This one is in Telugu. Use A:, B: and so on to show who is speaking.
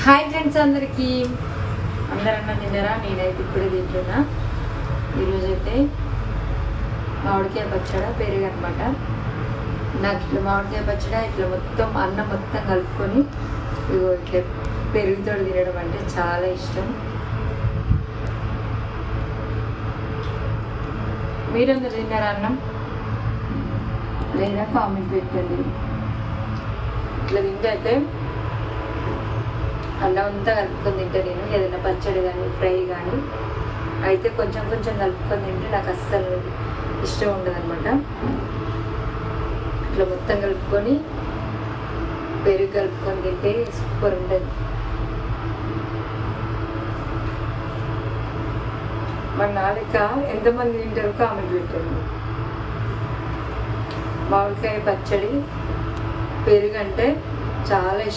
A: హాయ్ ఫ్రెండ్స్, అందరికీ అందరన్నా తిన్నారా? నేనైతే ఇప్పుడే తింటున్నా. ఈరోజైతే మామిడికాయ పచ్చడి పెరుగు అనమాట. నాకు ఇట్లా మామిడికాయ పచ్చడి ఇట్లా మొత్తం అన్నం మొత్తం కలుపుకొని ఇట్లా పెరుగుతో తినడం అంటే చాలా ఇష్టం. మీరందరూ తిన్నారా అన్నం? లేదా కామెంట్ పెట్టండి. ఇట్లా తింటే అయితే అన్నం అంతా కలుపుకొని తింటే నేను ఏదైనా పచ్చడి కానీ ఫ్రై కానీ అయితే కొంచెం కొంచెం కలుపుకొని తింటే నాకు అస్సలు ఇష్టం ఉండదు అనమాట. ఇట్లా మొత్తం కలుపుకొని పెరుగు కలుపుకొని తింటే సూపర్ ఉంటుంది. మన నాలుక ఎంతమంది తింటారో కామెంట్ పెట్టండి. మామిడికాయ పచ్చడి పెరుగు అంటే చాలా ఇష్టం.